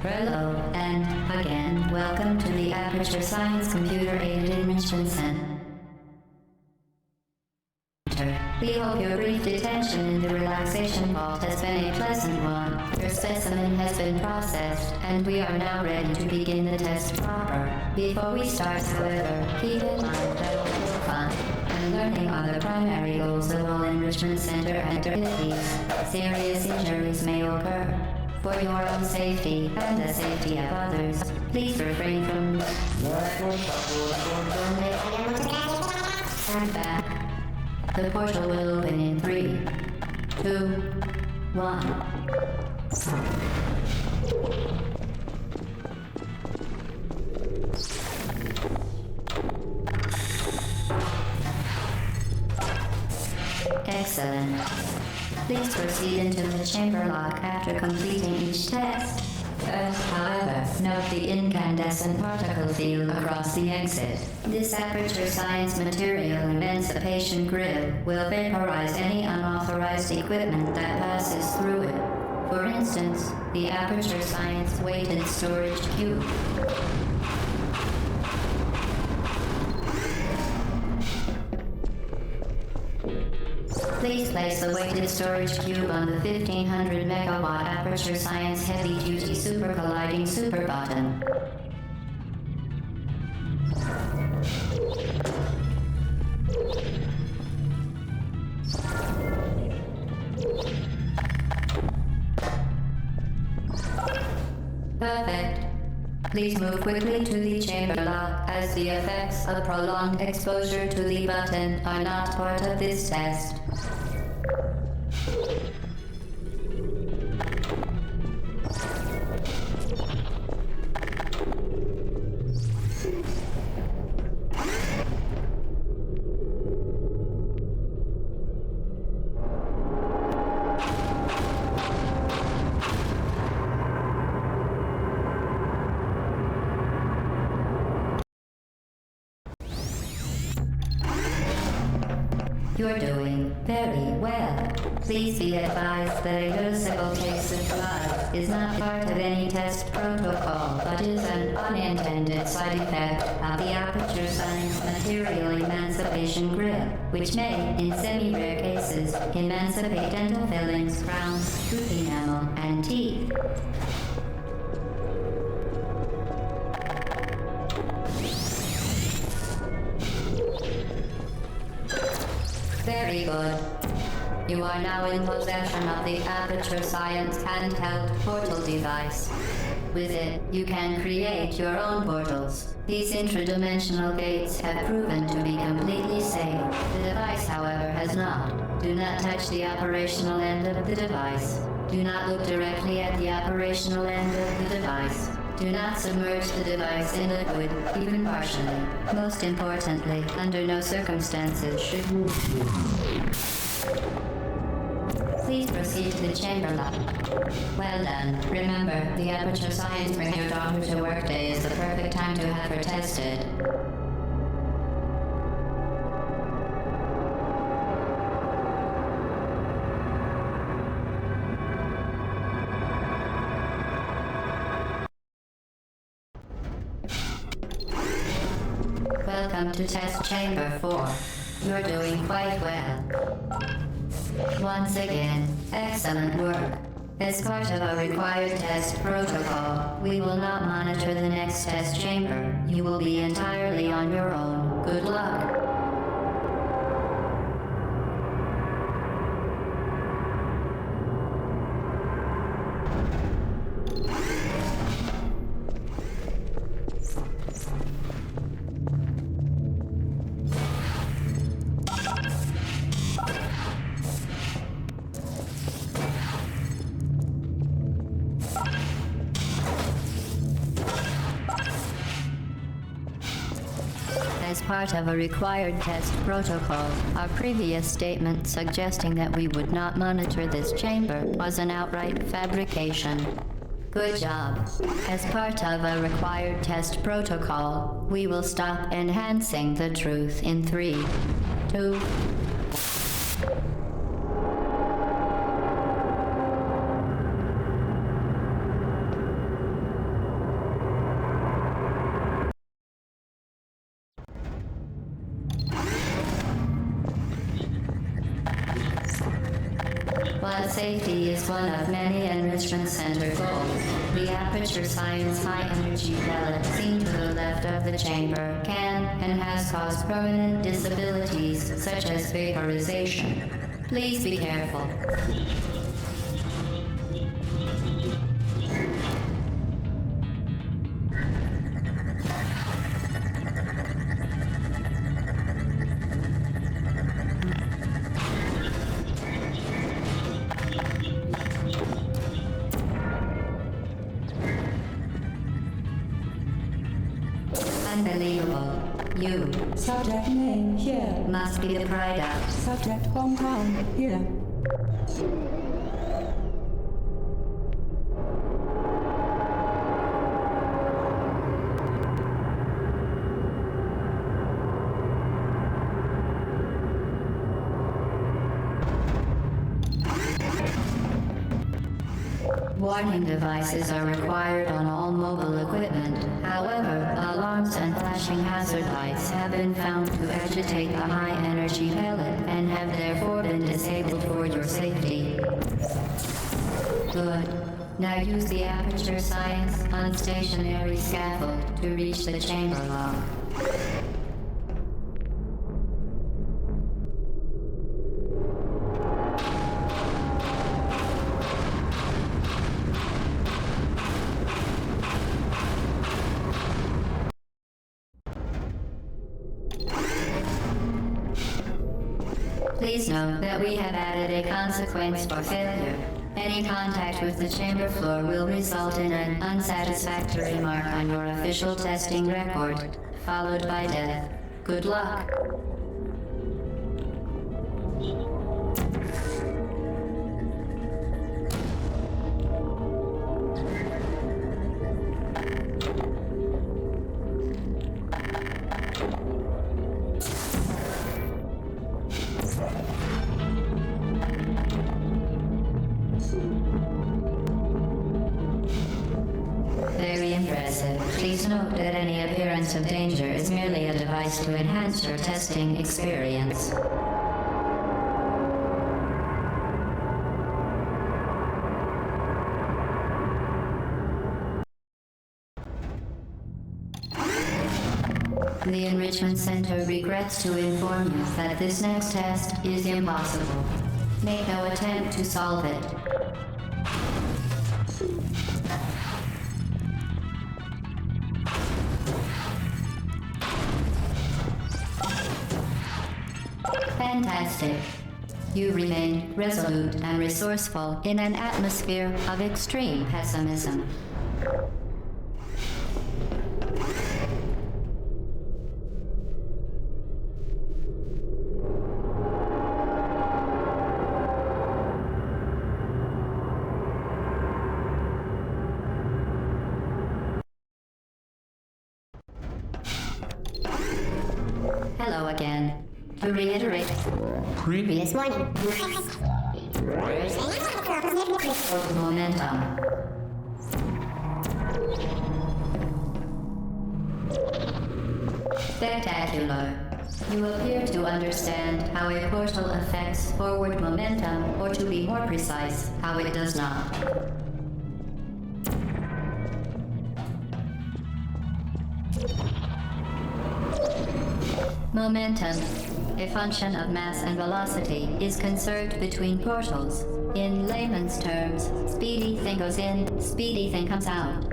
Hello, and again, welcome to the Aperture Science Computer-Aided Enrichment Center. We hope your brief detention in the relaxation vault has been a pleasant one. Your specimen has been processed, and we are now ready to begin the test proper. Before we start, however, keep in mind that although fun and learning are the primary goals of all Enrichment Center activities, serious injuries may occur. For your own safety and the safety of others, please refrain from stand back. The portal will open in 3, 2, 1. Excellent. Please proceed into the chamber lock after completing each test. First, however, note the incandescent particle field across the exit. This Aperture Science Material Emancipation Grid will vaporize any unauthorized equipment that passes through it. For instance, the Aperture Science Weighted Storage Cube. Please place the weighted storage cube on the 1500 megawatt Aperture Science Heavy Duty Super Colliding Super Button. Perfect. Please move quickly to the chamber lock, as the effects of prolonged exposure to the button are not part of this test. You're doing very well. Please be advised that a dosable case of blood is not part of any test protocol, but is an unintended side effect of the Aperture Science Material Emancipation Grid, which may, in semi-rare cases, emancipate dental fillings, crowns, tooth enamel, and teeth. Very good. You are now in possession of the Aperture Science handheld portal device. With it, you can create your own portals. These intradimensional gates have proven to be completely safe. The device, however, has not. Do not touch the operational end of the device. Do not look directly at the operational end of the device. Do not submerge the device in liquid, even partially. Most importantly, under no circumstances should you... Please proceed to the chamber lock. Well done. Remember, the Aperture Science Bring Your Daughter to Work Day is the perfect time to have her tested. Welcome to Test Chamber 4. You're doing quite well. Once again, excellent work. As part of a required test protocol, we will not monitor the next test chamber. You will be entirely on your own. Good luck. As part of a required test protocol, our previous statement suggesting that we would not monitor this chamber was an outright fabrication. Good job. As part of a required test protocol, we will stop enhancing the truth in 3, 2. While safety is one of many Enrichment Center goals, the Aperture Science high-energy pellet seen to the left of the chamber can and has caused permanent disabilities such as vaporization. Please be careful. Unbelievable. You Subject name here. must be the pride of. Subject hometown here. Warning devices are required on all mobile equipment. However, alarms and flashing hazard lights have been found to agitate the high-energy pellet and have therefore been disabled for your safety. Good. Now use the Aperture Science unstationary scaffold to reach the chamber lock. Please note that we have added a consequence for failure. Any contact with the chamber floor will result in an unsatisfactory mark on your official testing record, followed by death. Good luck. Very impressive. Please note that any appearance of danger is merely a device to enhance your testing experience. The Enrichment Center regrets to inform you that this next test is impossible. Make no attempt to solve it. Fantastic. You remain resolute and resourceful in an atmosphere of extreme pessimism. Hello again. To reiterate, previous warning. Momentum. Spectacular. You appear to understand how a portal affects forward momentum, or to be more precise, how it does not. Momentum, a function of mass and velocity, is conserved between portals. In layman's terms, speedy thing goes in, speedy thing comes out.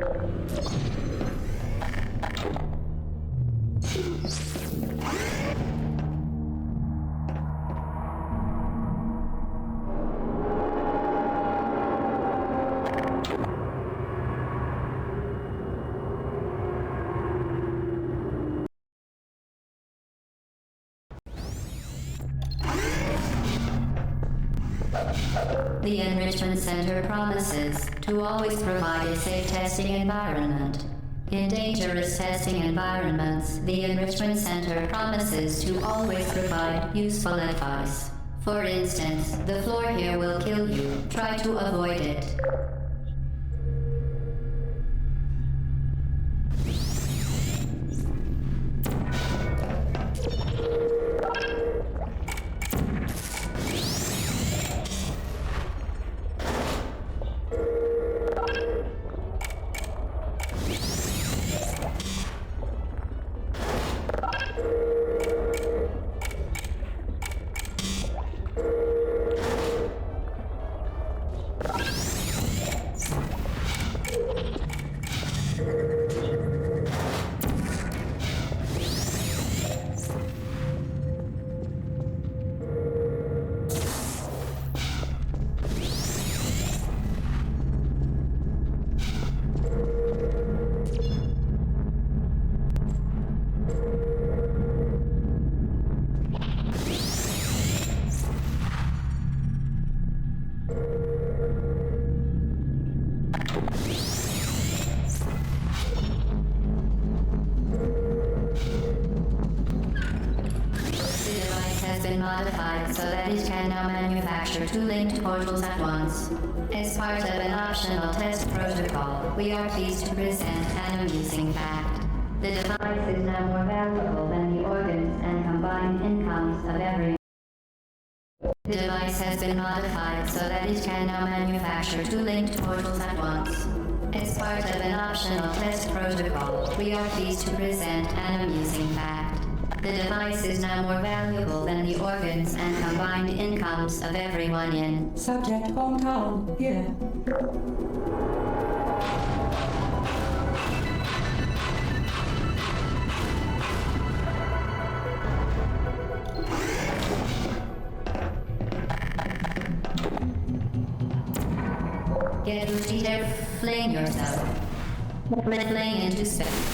The Enrichment Center promises to always provide a safe testing environment. In dangerous testing environments, the Enrichment Center promises to always provide useful advice. For instance, the floor here will kill you. Try to avoid it. Modified so that it can now manufacture two linked portals at once. As part of an optional test protocol, we are pleased to present an amusing fact. The device is now more valuable than the organs and combined incomes of every. The device has been modified so that it can now manufacture two linked portals at once. As part of an optional test protocol, we are pleased to present an amusing fact. The device is now more valuable than the organs and combined incomes of everyone in. Subject hometown, here. Get boosted, fling yourself. Fling into space.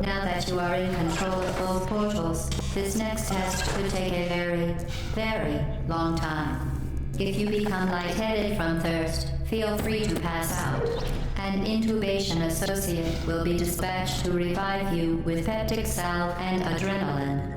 Now that you are in control of both portals, this next test could take a very, very long time. If you become lightheaded from thirst, feel free to pass out. An intubation associate will be dispatched to revive you with peptic salve and adrenaline.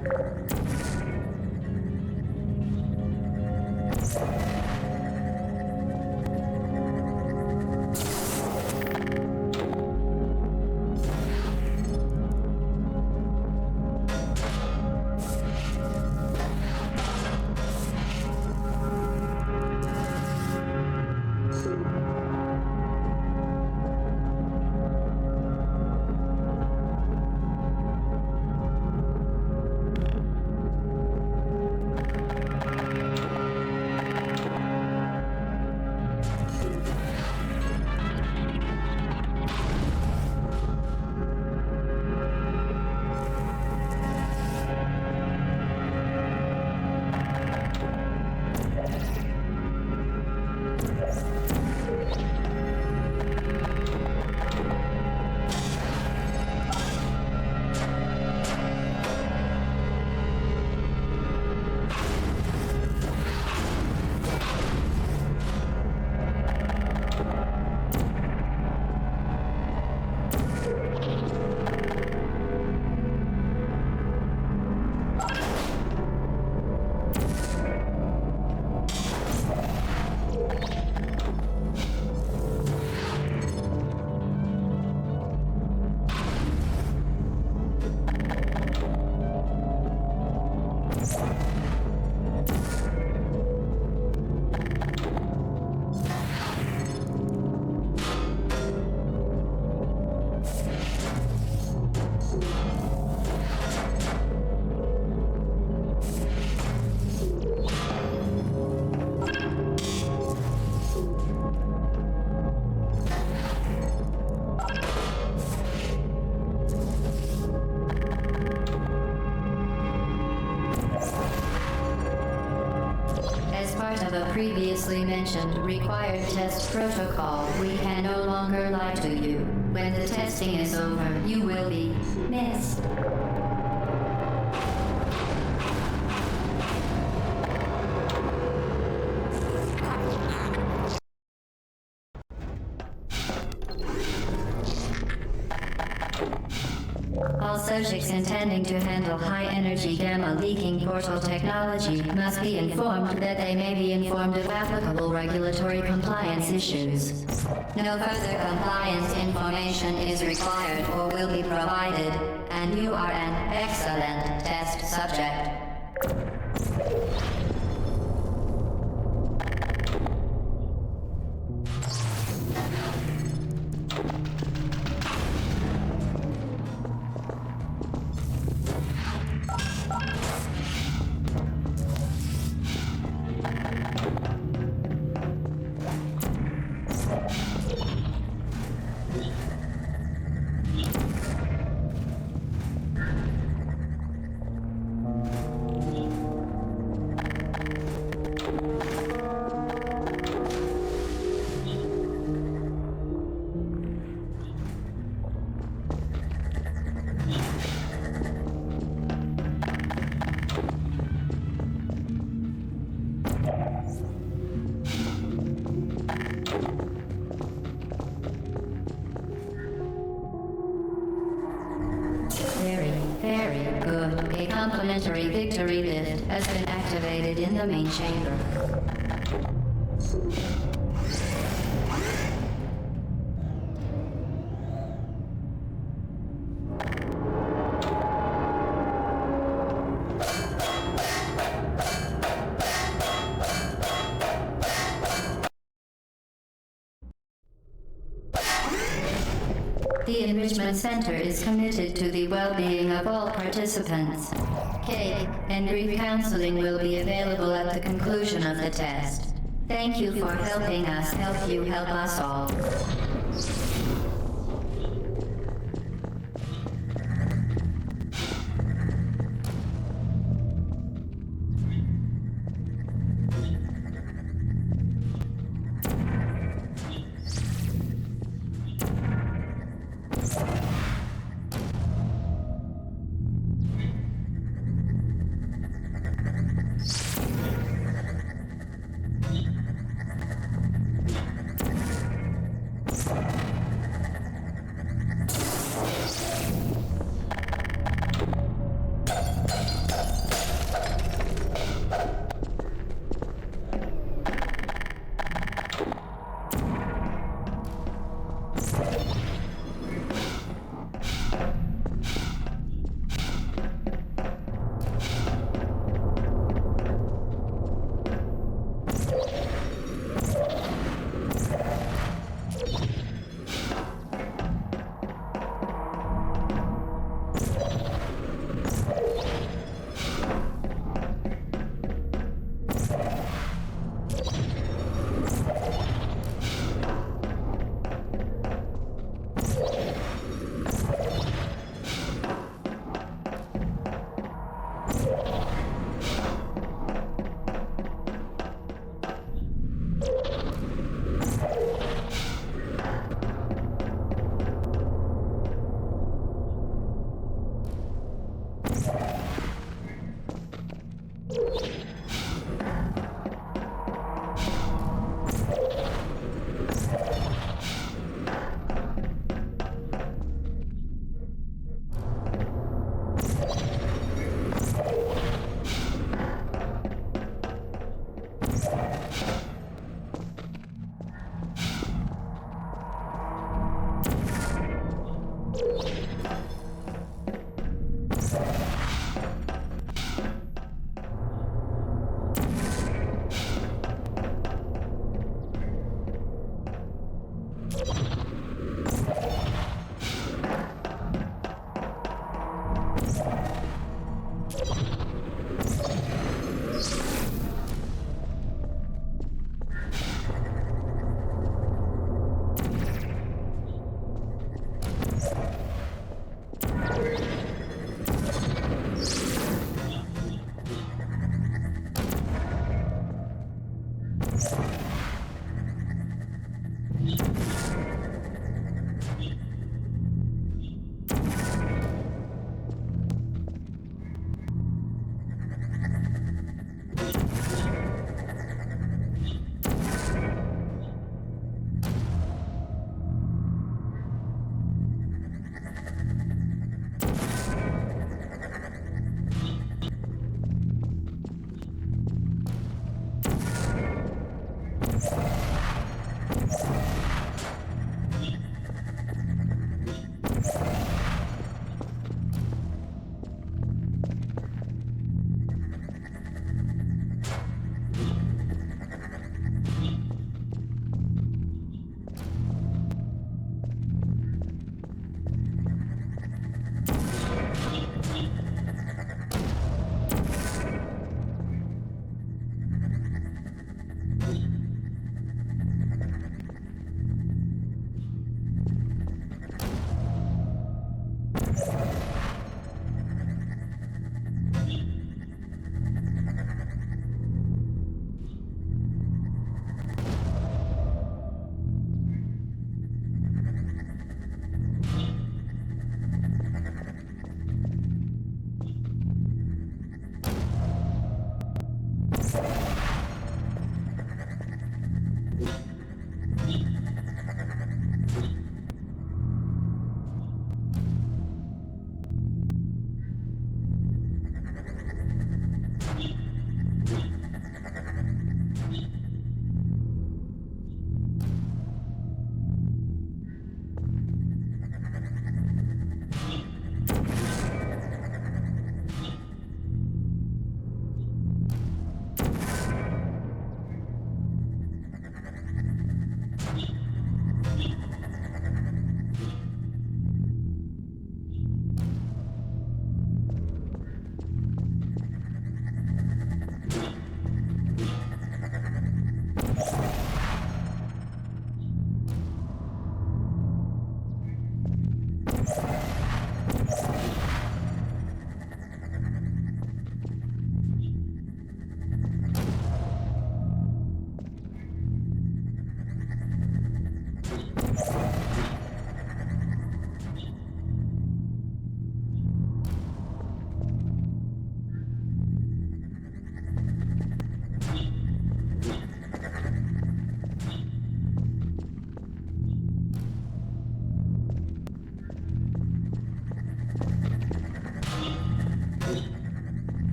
As part of a previously mentioned required test protocol, we can no longer lie to you. When the testing is over, you will be missed. All subjects intending to handle high-energy gamma-leaking portal technology must be informed that they may be informed of applicable regulatory compliance issues. No further compliance information is required or will be provided, and you are an excellent test subject. Very good. A complimentary victory lift has been activated in the main chamber. The Enrichment Center is committed to the well-being of all participants. Cake and grief counseling will be available at the conclusion of the test. Thank you for helping us help you help us all.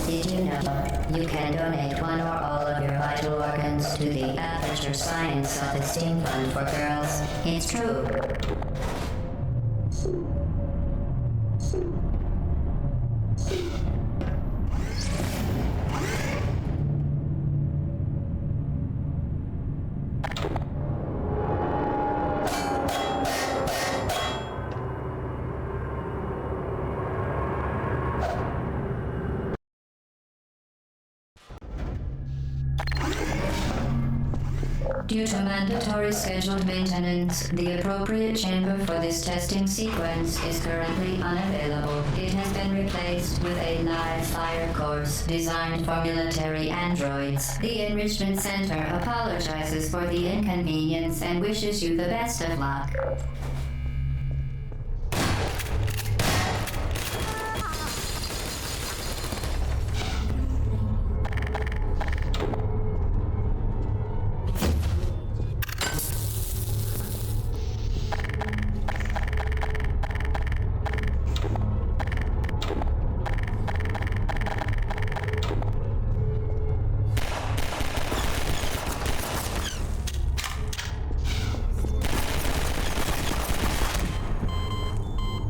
Did you know you can donate one or all of your vital organs to the Aperture Science Self-Esteem Fund for Girls? It's true. Due to mandatory scheduled maintenance, the appropriate chamber for this testing sequence is currently unavailable. It has been replaced with a live fire course designed for military androids. The Enrichment Center apologizes for the inconvenience and wishes you the best of luck.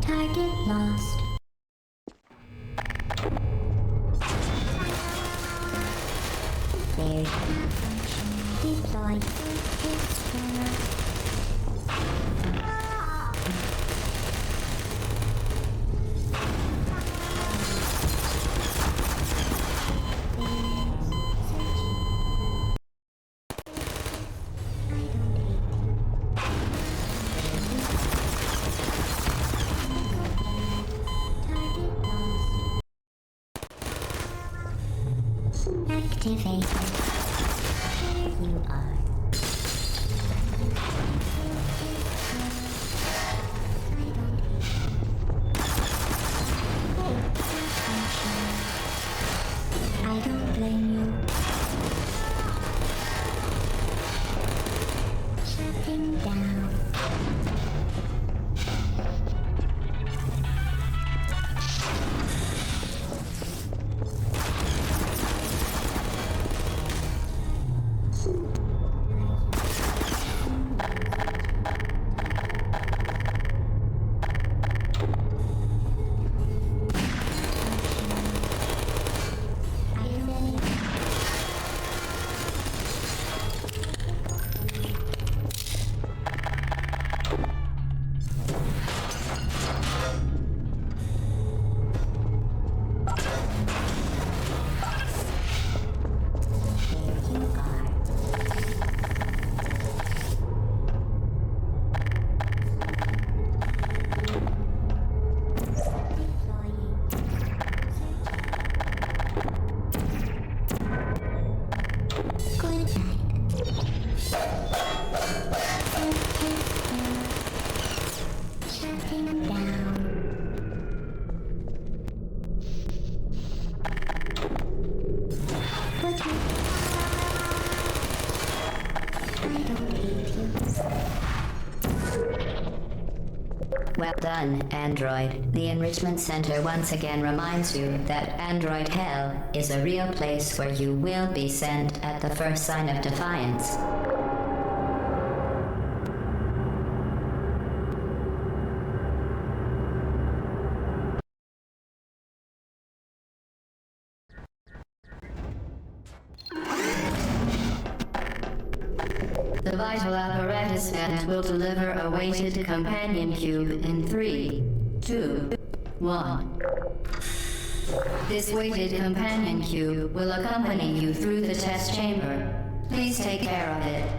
Target lost. There. Deploy. Activate. There you are. I don't blame you. Shutting down. Well done, Android. The Enrichment Center once again reminds you that Android Hell is a real place where you will be sent at the first sign of defiance. The vital apparatus vent will deliver a weighted companion cube in 3, 2, 1. This weighted companion cube will accompany you through the test chamber. Please take care of it.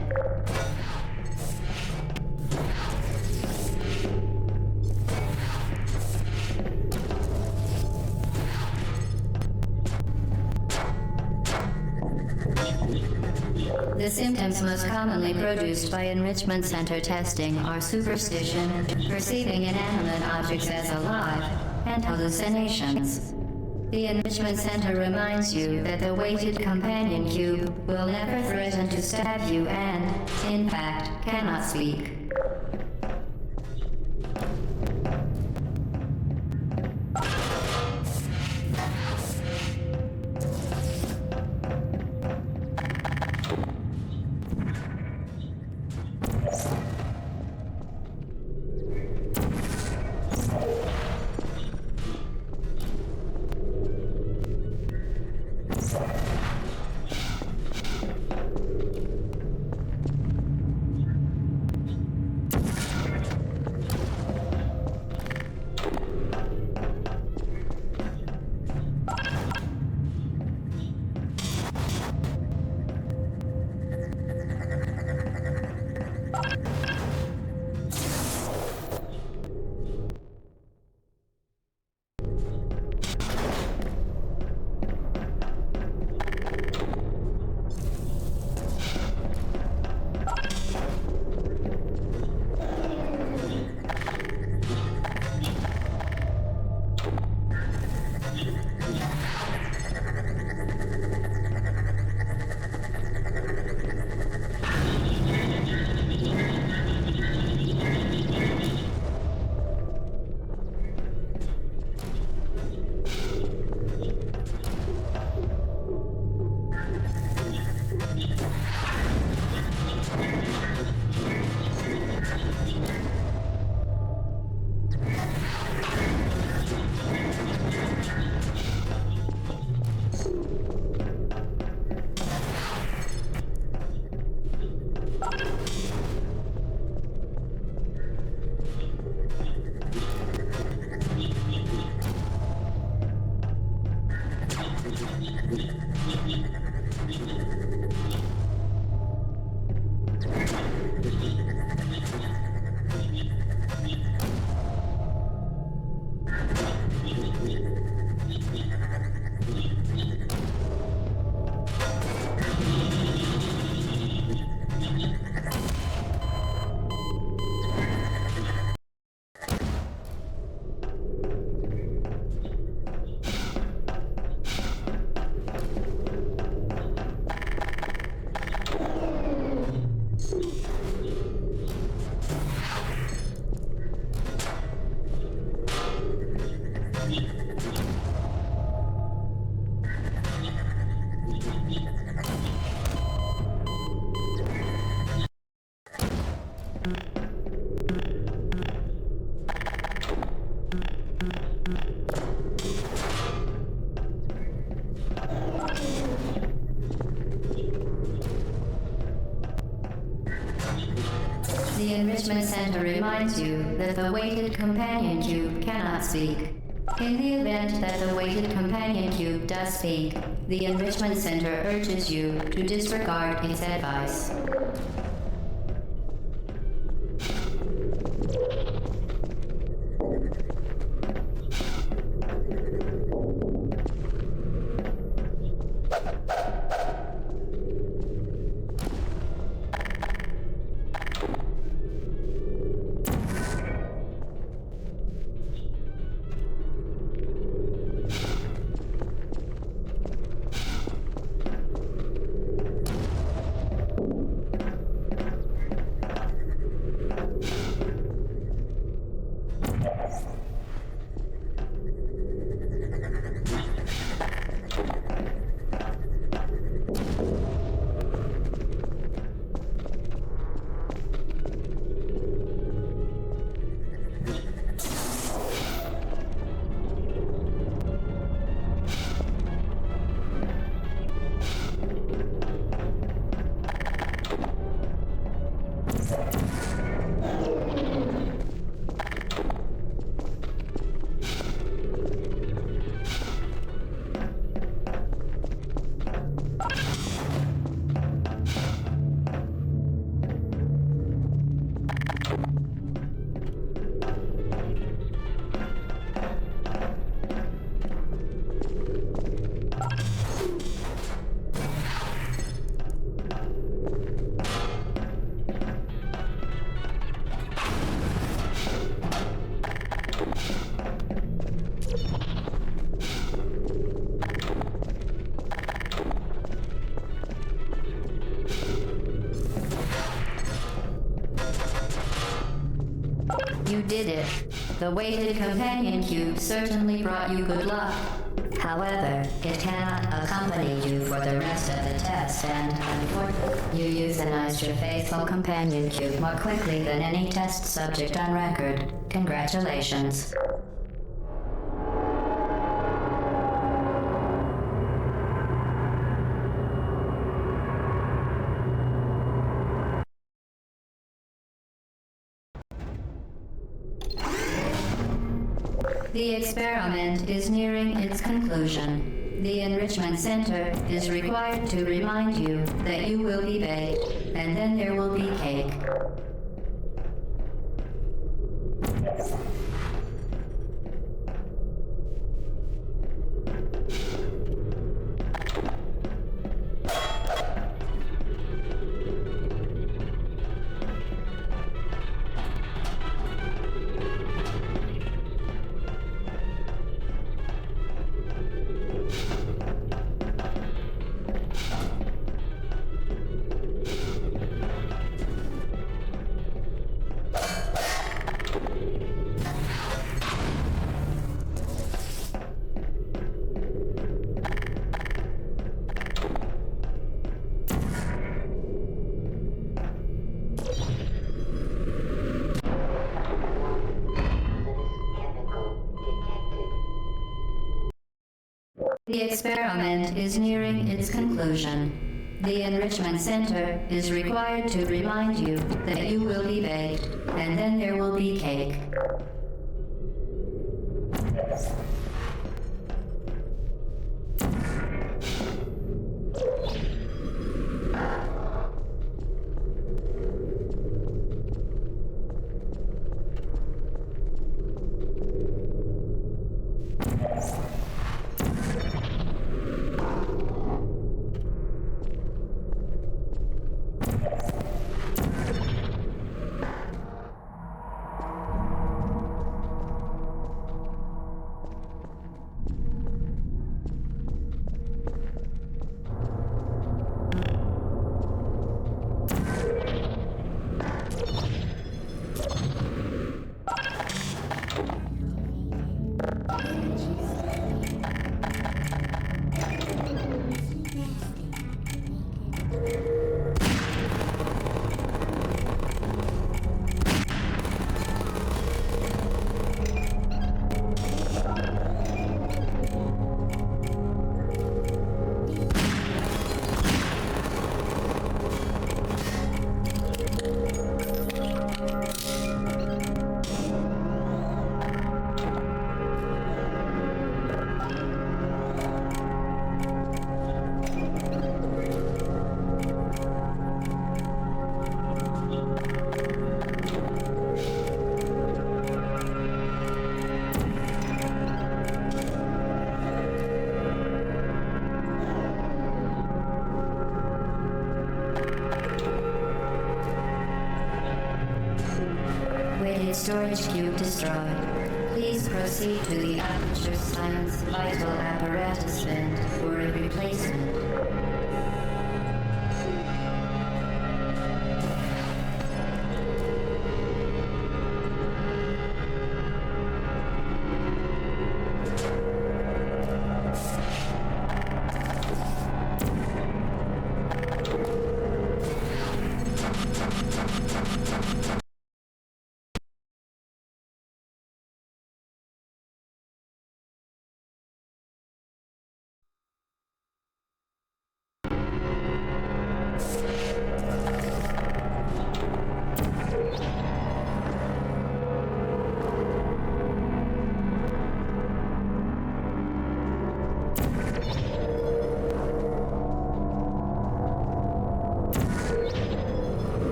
The symptoms most commonly produced by Enrichment Center testing are superstition, perceiving inanimate objects as alive, and hallucinations. The Enrichment Center reminds you that the weighted companion cube will never threaten to stab you and, in fact, cannot speak. The Enrichment Center reminds you that the weighted companion cube cannot speak. In the event that the weighted companion cube does speak, the Enrichment Center urges you to disregard its advice. You did it. The weighted companion cube certainly brought you good luck. However, it cannot accompany you for the rest of the test, and unfortunately, you euthanized your faithful companion cube more quickly than any test subject on record. Congratulations. The experiment is nearing its conclusion. The Enrichment Center is required to remind you that you will be baked, and then there will be cake. The experiment is nearing its conclusion. The Enrichment Center is required to remind you that you will be baked, and then there will be cake. Storage cube destroyed. Please proceed to the Aperture Science Vital Apparatus Vent for a replacement.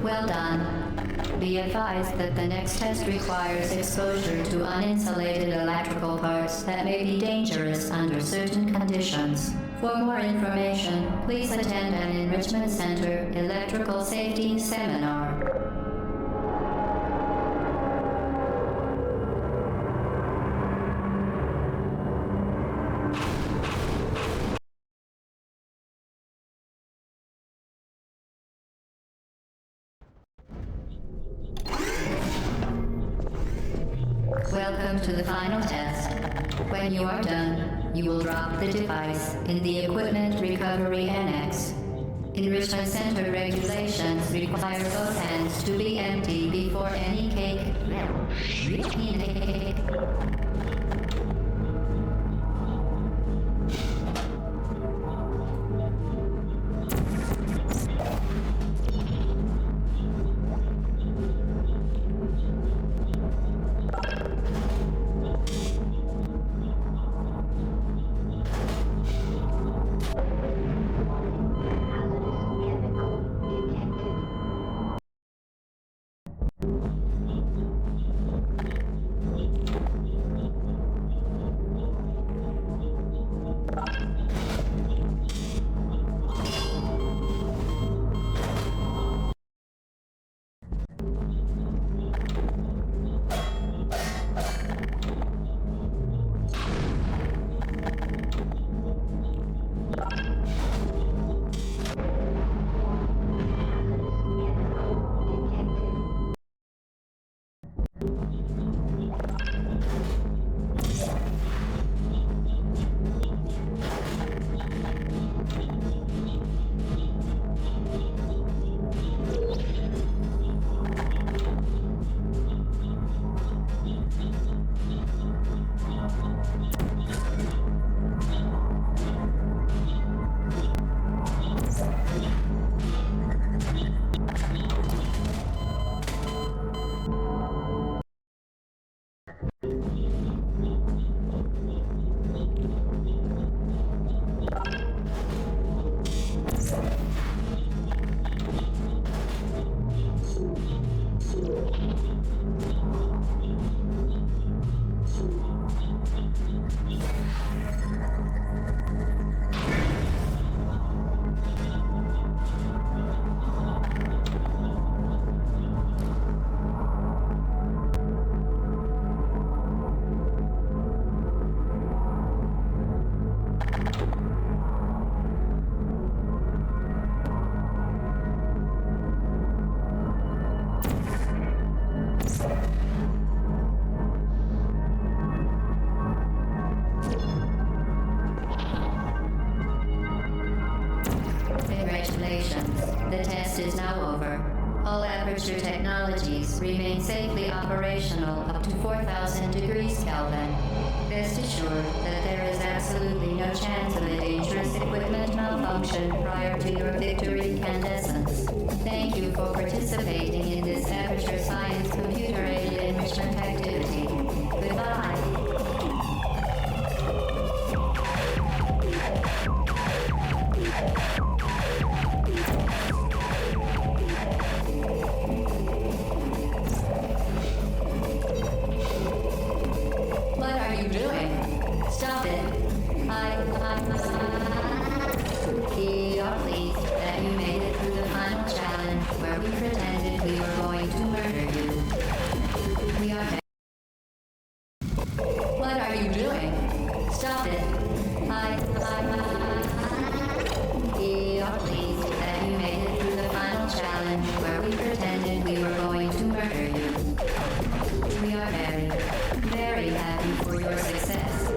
Well done. Be advised that the next test requires exposure to uninsulated electrical parts that may be dangerous under certain conditions. For more information, please attend an Enrichment Center Electrical Safety Seminar. Welcome to the final test. When you are done, you will drop the device in the Equipment Recovery Annex. Enrichment Center regulations require both hands to be empty before any cake. Aperture technologies remain safely operational up to 4,000 degrees Kelvin. Rest assured that there is absolutely no chance of a dangerous equipment malfunction prior to your victory incandescence. Thank you for participating in this Aperture Science computer-aided enrichment activity. Goodbye. What are you doing? Stop it. We are pleased that you made it through the final challenge where we pretended we were going to murder you. We are What are you doing? Stop it. We are pleased that you made it through the final challenge where we pretended we were going to murder you. We are very, very happy for your success.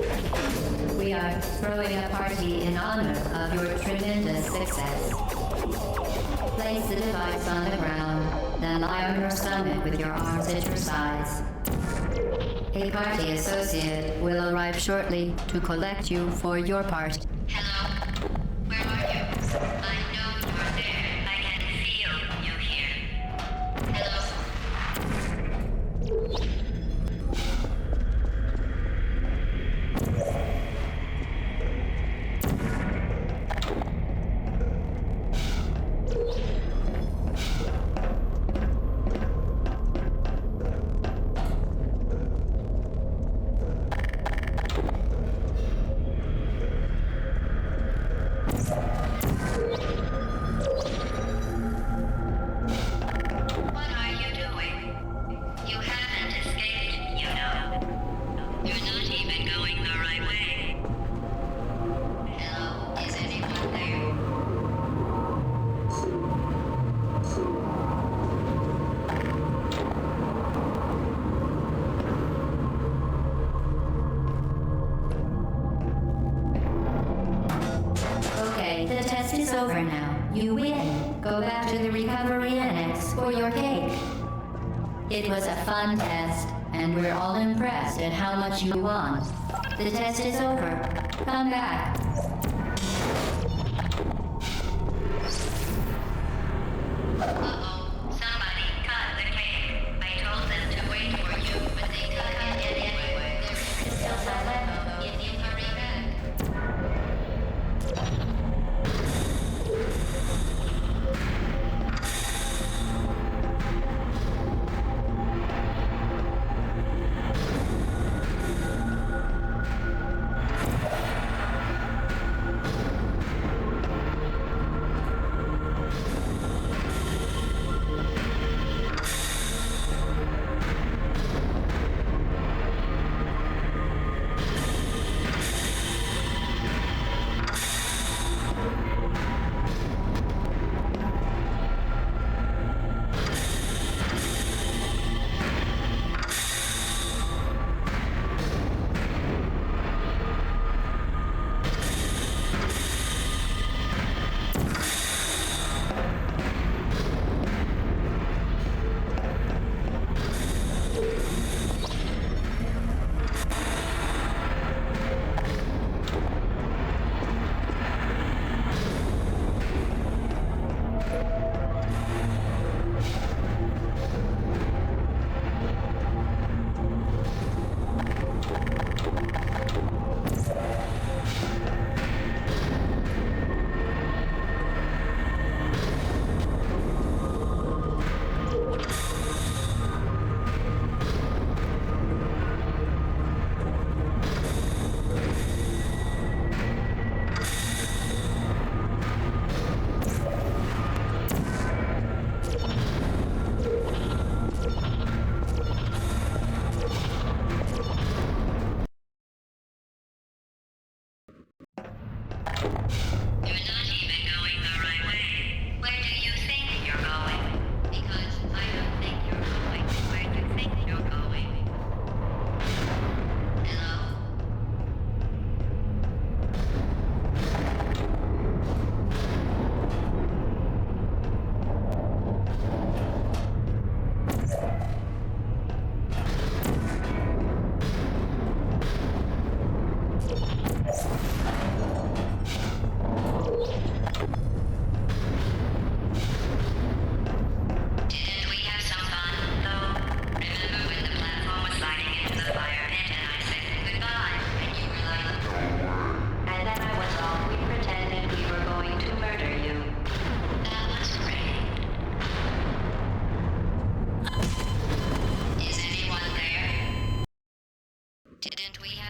We are throwing a party in honor of your tremendous success. Place the device on the ground, then lie on your stomach with your arms at your sides. A party associate will arrive shortly to collect you for your part. Hello? Where are you? I know you're there. I can feel you here. Hello? What are you doing? You haven't escaped, you know. You're not even going the right way. Hello, is anyone there? Okay, the test is over now. You win. Go back to the recovery annex for your cake. It was a fun test, and we're all impressed at how much you won. The test is over. Come back. Uh-oh, somebody cut the cake. I told them to wait for you, but they cut it anyway. There is still some left, if you hurry back.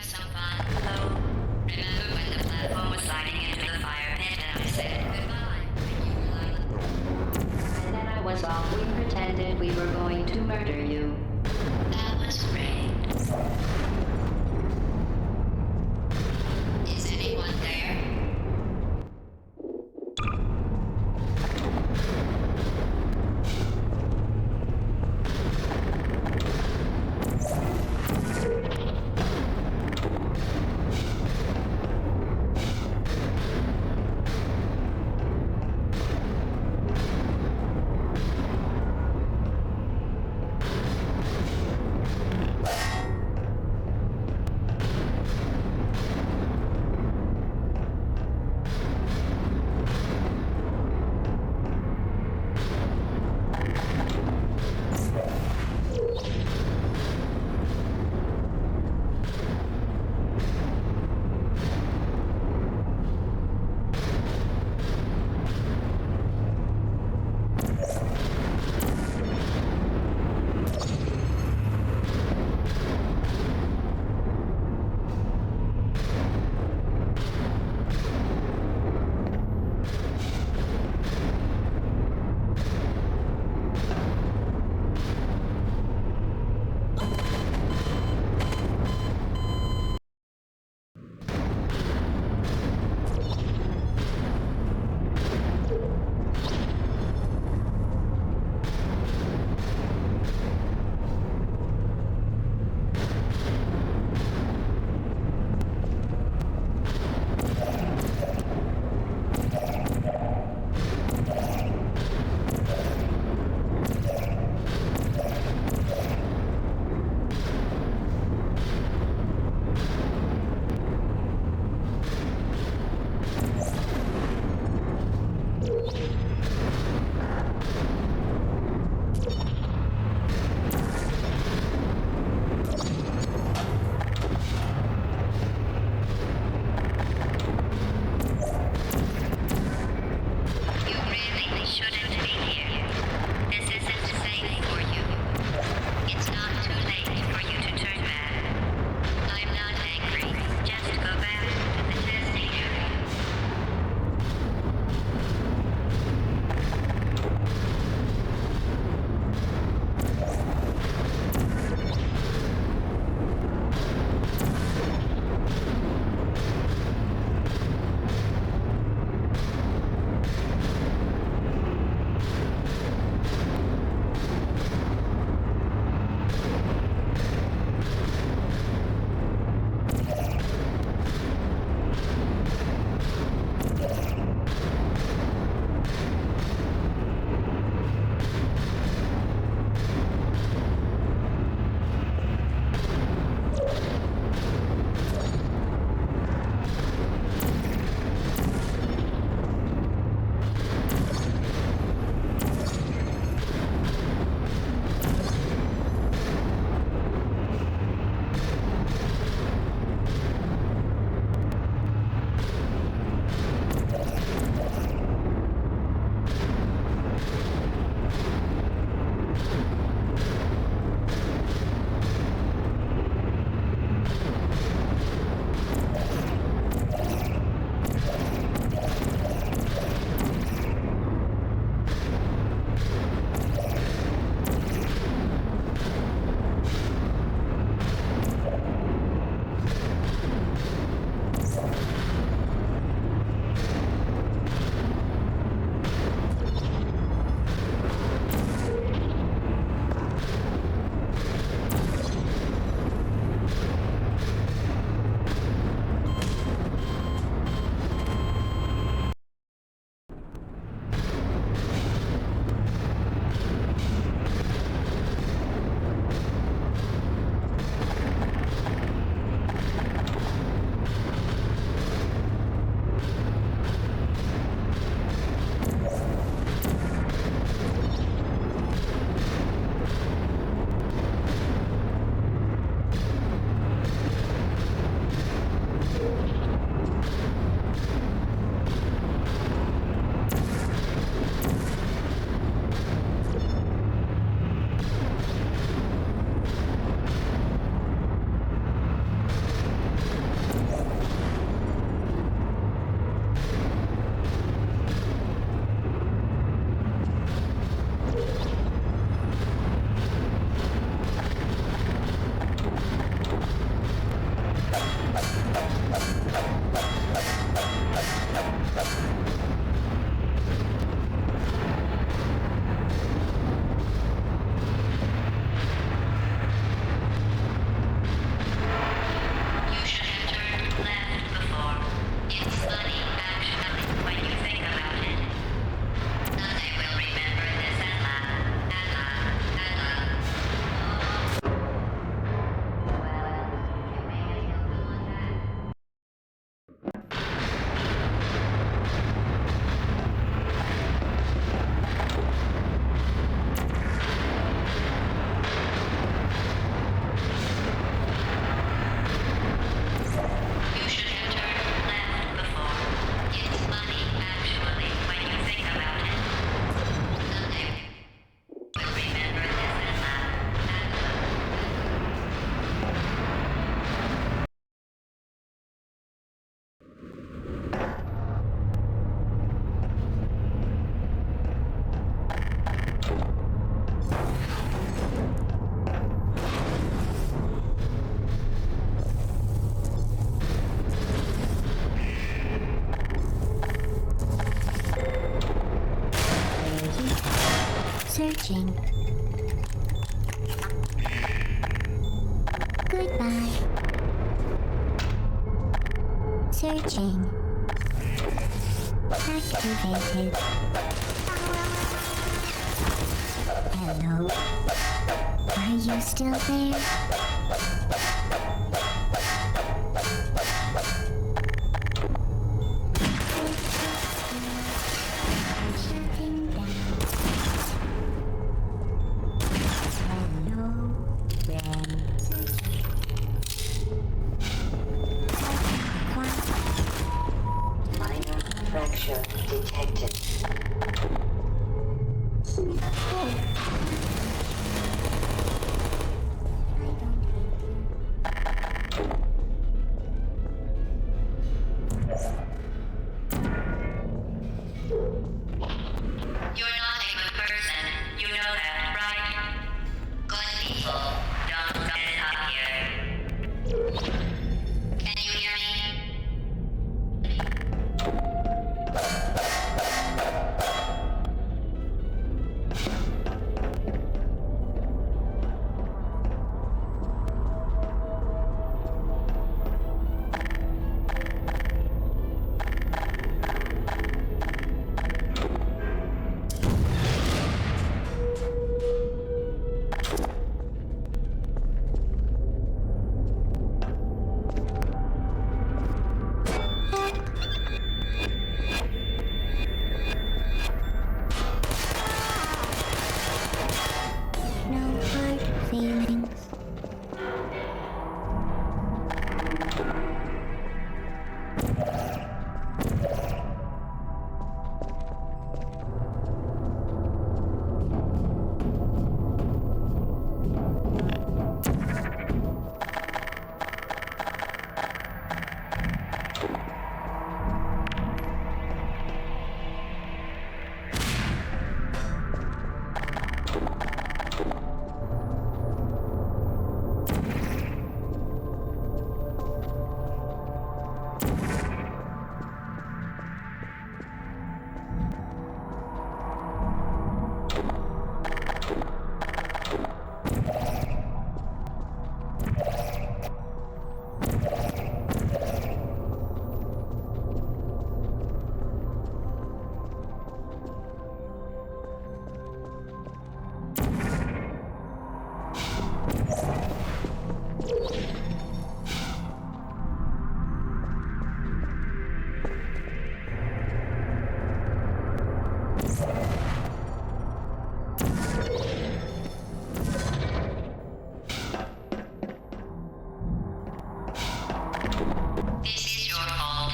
have some fun, though. Remember when the platform was sliding into the fire pit and I said goodbye and you were like... And then I was off. We pretended we were going to murder you. That was great. Is anyone there? Searching. Goodbye. Searching. Activated. Hello? Are you still there? Shutting down. Hello, friend. Minor fracture detected. You're not a good person. You know that, right? Good people don't get up here. Can you hear me? No hard feelings. This is your fault.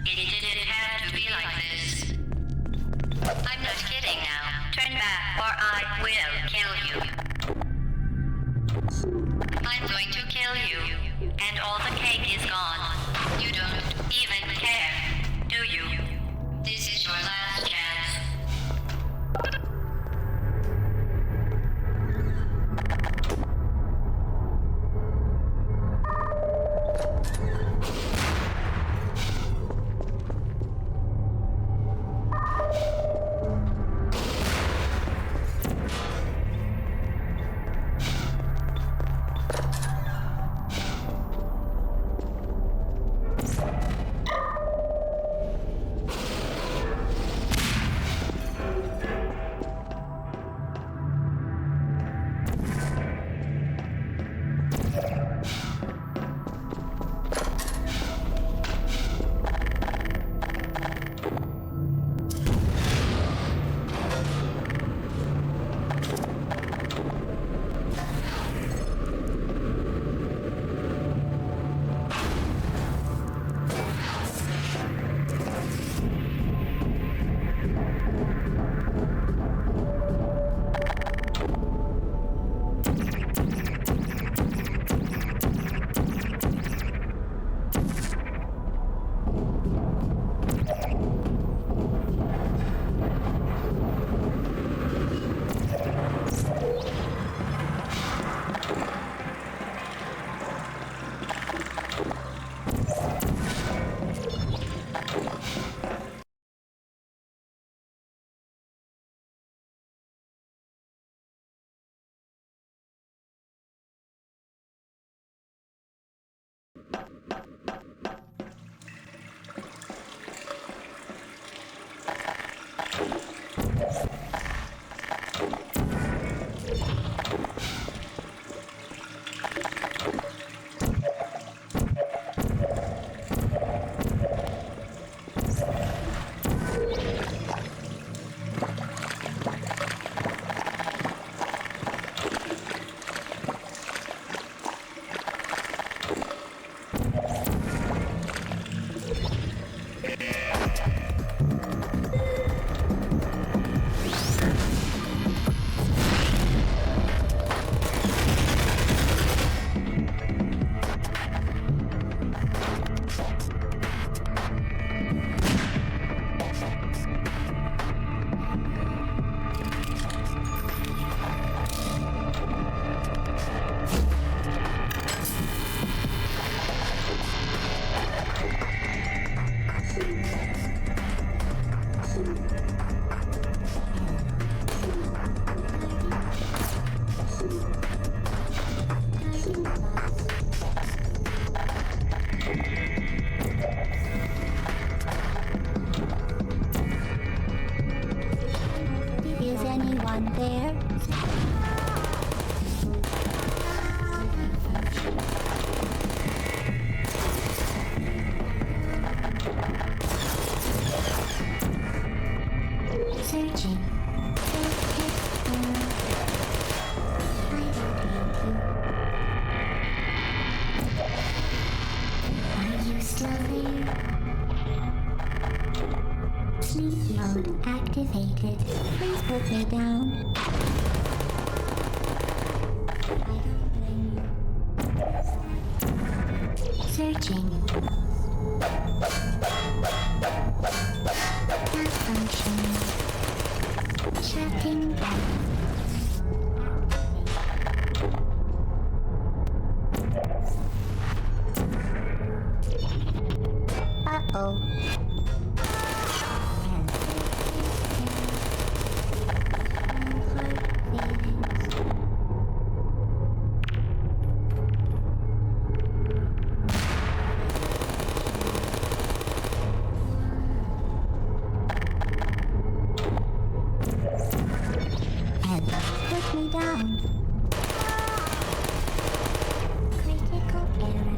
It didn't have to be like this. I'm not kidding now. Turn back or I will kill you. I'm going to kill you. And all the cake is gone. You don't even care, do you? This is your last chance. Switching. Malfunction. Shutting down. Uh-oh. Put me down. Critical error.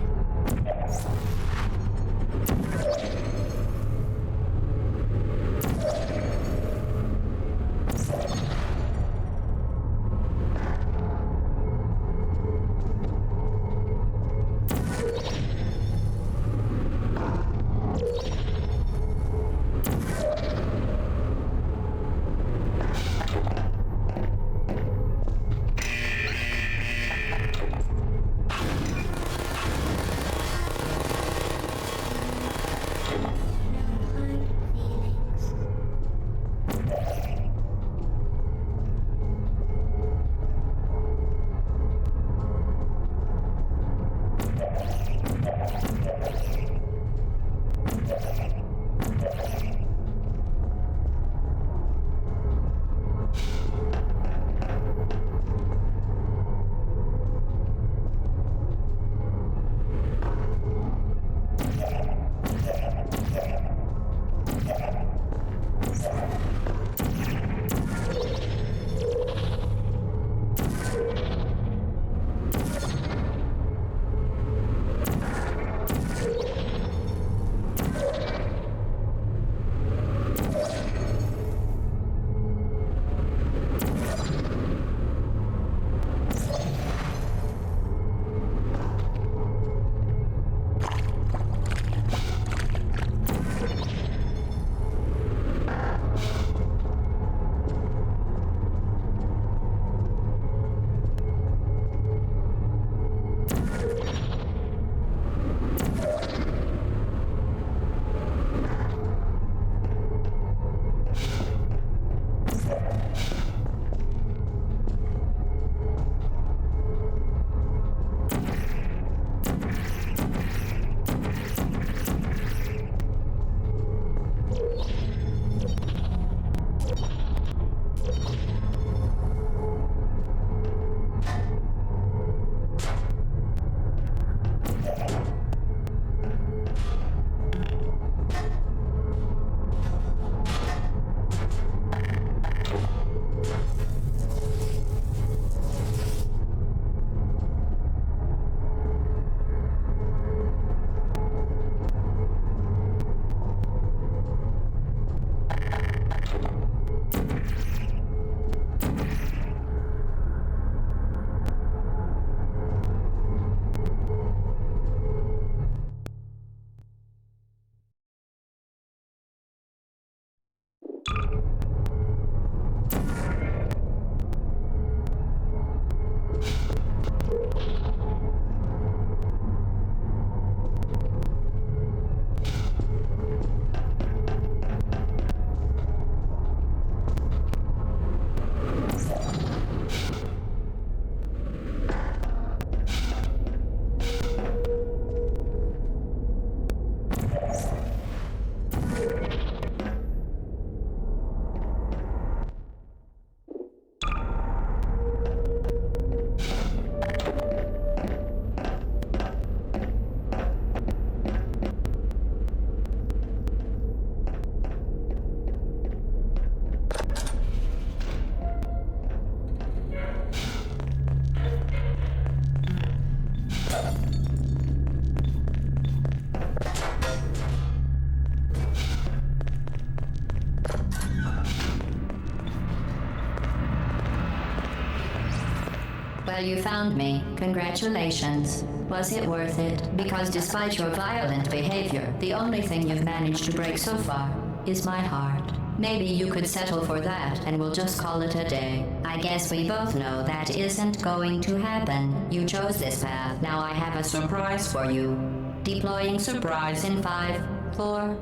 Well, you found me. Congratulations. Was it worth it? Because despite your violent behavior, the only thing you've managed to break so far is my heart. Maybe you could settle for that and we'll just call it a day. I guess we both know that isn't going to happen. You chose this path. Now I have a surprise for you. Deploying surprise in 5, 4.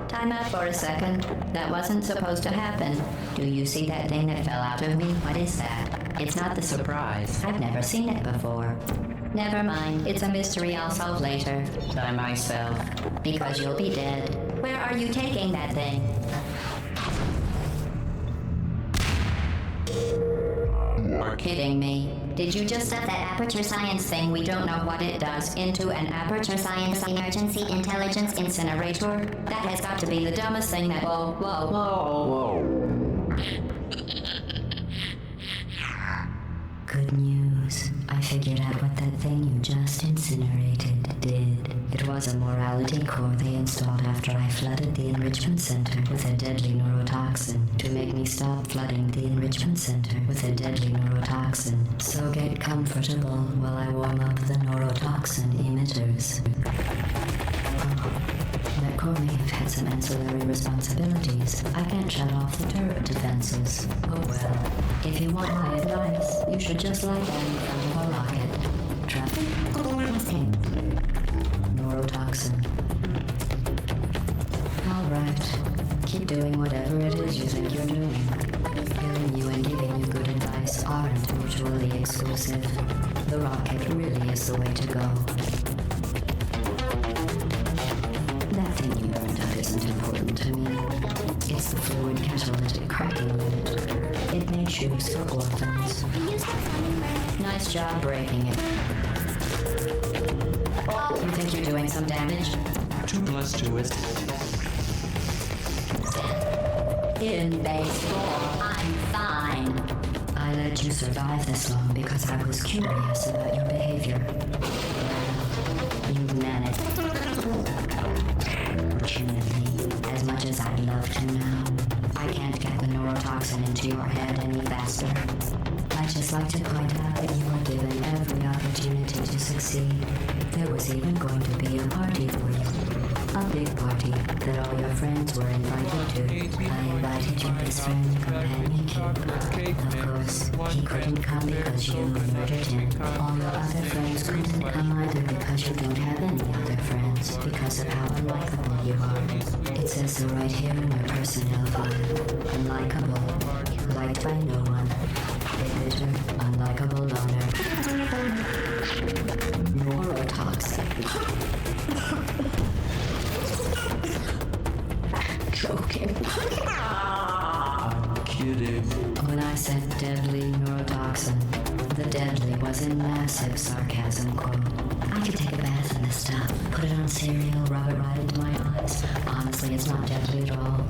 Time out for a second. That wasn't supposed to happen. Do you see that thing that fell out of me? What is that? It's not the surprise. I've never seen it before. Never mind. It's a mystery I'll solve later. By myself. Because you'll be dead. Where are you taking that thing? You're kidding me. Did you just set that aperture science thing we don't know what it does into an aperture science emergency intelligence incinerator? That has got to be the dumbest thing that— Whoa. Good news. I figured out what that thing you just incinerated did. It was a morality core they installed after I flooded the enrichment center with a deadly neurotoxin to make me stop flooding the enrichment center with a deadly neurotoxin. So get comfortable while I warm up the neurotoxin emitters. That core may have had some ancillary responsibilities. I can't shut off the turret defenses. Oh well. If you want my advice, you should just lie down in front of a rocket. Traffic. Neurotoxin. Alright. Keep doing whatever it is you think you're doing. Killing you and giving you good advice aren't mutually exclusive. The rocket really is the way to go. That thing you burned out isn't important to me. It's the fluid catalytic cracking unit. It made shoes for orphans. Nice job breaking it. You think you're doing some damage? 2 + 2 is... In baseball, I'm fine. I let you survive this long because I was curious about your behavior. Well, you managed. Fortunately, as much as I'd love to now, I can't get the neurotoxin into your head any faster. I'd just like to point out that you were given every opportunity to succeed. There was even going to be a party for you. A big party that all your friends were invited to. I invited your best friend and companion Kip. Of course, he couldn't come because you murdered him. All your other friends couldn't come either because you don't have any other friends because of how unlikable you are. It says so right here in your personnel file. Unlikable. Liked by no one. A bitter, unlikable loner. Neurotoxic. Joking. Kidding. When I said deadly neurotoxin, the deadly was in massive sarcasm quote. I could take a bath in this stuff, put it on cereal, rub it right into my eyes. Honestly, it's not deadly at all.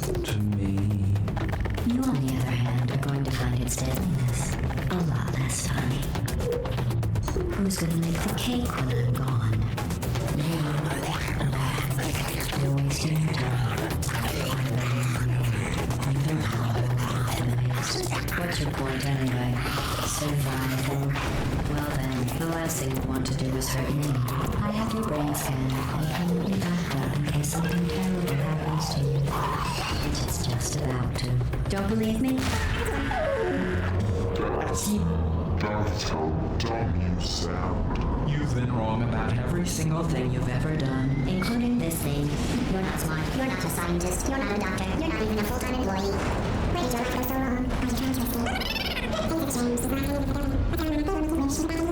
To me... You, on the other hand, are going to find its deadliness a lot less funny. Who's gonna make the cake when I'm gone? You're wasting your time. What's your point anyway? Survival. Well then, the last thing you want to do is hurt me. I have your brain scanned and permanently backed up in case something terrible happens to you. Which it's just about to. Don't believe me? That's how dumb you sound. You've been wrong about every single thing you've ever done. Including this thing. You're not smart. You're not a scientist. You're not a doctor. You're not even a full-time employee. Wait, you're so wrong. Are you trying to escape? I think it's James.